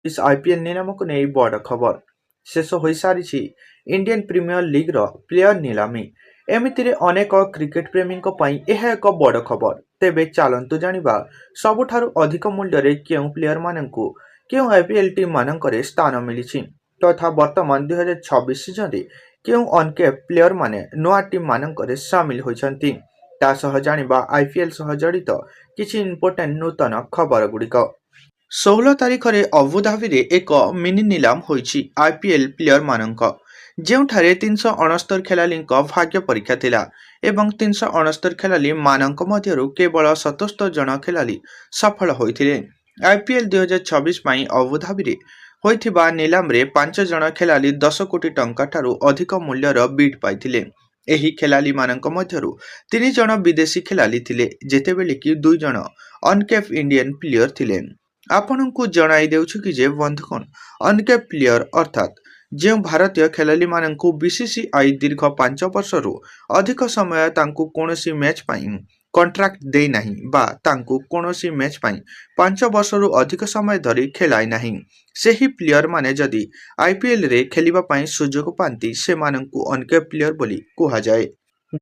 इस आईपीएल निलाम को नहीं बड़ खबर शेष हो सारी इंडियन प्रीमियर लीग रो प्लेयर निलामी एमितिरे अनेक क्रिकेट प्रेमी यह एक बड़ खबर तेबे चलतु जानिबा सबुठारु अधिक मूल्य रे केउ प्लेयर माननकु केउ आईपीएल टीम मानकरे स्थान मिली तथा वर्तमान 2026 सीजन रे केउ अनकेप प्लेयर माने नुआ टीम मानकरे सामिल होइछन्ति ता सह जानिबा आईपीएल सह जड़ित किछि इंपोर्टेंट नूतन खबर गुड़िक 16 तारिखरे अबुधाबी एक मिनी निलाम होइछि आईपीएल प्लेयर मानक ଯେଉଁଠାରେ 369 ଖେଳାଳିଙ୍କ ଭାଗ୍ୟ ପରୀକ୍ଷା ଥିଲା ଏବଂ 369 ଖେଳାଳି ମାନଙ୍କ ମଧ୍ୟରୁ କେବଳ 77 ଜଣ ଖେଳାଳି ସଫଳ ହୋଇଥିଲେ। ଆଇପିଏଲ୍ 2026 ପାଇଁ ଅବୁଧାବିରେ ହୋଇଥିବା ନିଲାମରେ 5 ଜଣ ଖେଳାଳି 10 କୋଟି ଟଙ୍କା ଠାରୁ ଅଧିକ ମୂଲ୍ୟର ବିଡ୍ ପାଇଥିଲେ। ଏହି ଖେଳାଳିମାନଙ୍କ ମଧ୍ୟରୁ 3 ଜଣ ବିଦେଶୀ ଖେଳାଳି ଥିଲେ ଯେତେବେଳେ କି 2 ଜଣ ଅନକେପ୍ ଇଣ୍ଡିଆନ୍ ପ୍ଲେୟର ଥିଲେ। ଆପଣଙ୍କୁ ଜଣାଇ ଦେଉଛୁ କି ଯେ ବନ୍ଧୁଗଣ ଅନକେପ୍ ପ୍ଲେୟର ଅର୍ଥାତ୍ ଯେଉଁ ଭାରତୀୟ ଖେଳାଳିମାନଙ୍କୁ ବିସିସିଆଇ ଦୀର୍ଘ 5 ବର୍ଷରୁ ଅଧିକ ସମୟ ତାଙ୍କୁ କୌଣସି ମ୍ୟାଚ୍ ପାଇଁ କଣ୍ଟ୍ରାକ୍ଟ ଦେଇନାହିଁ ବା ତାଙ୍କୁ କୌଣସି ମ୍ୟାଚ୍ ପାଇଁ 5 ବର୍ଷରୁ ଅଧିକ ସମୟ ଧରି ଖେଳାଇ ନାହିଁ ସେହି ପ୍ଲେୟରମାନେ ଯଦି ଆଇପିଏଲ୍ରେ ଖେଳିବା ପାଇଁ ସୁଯୋଗ ପାଆନ୍ତି ସେମାନଙ୍କୁ ଅନକେପ୍ ପ୍ଲେୟର ବୋଲି କୁହାଯାଏ।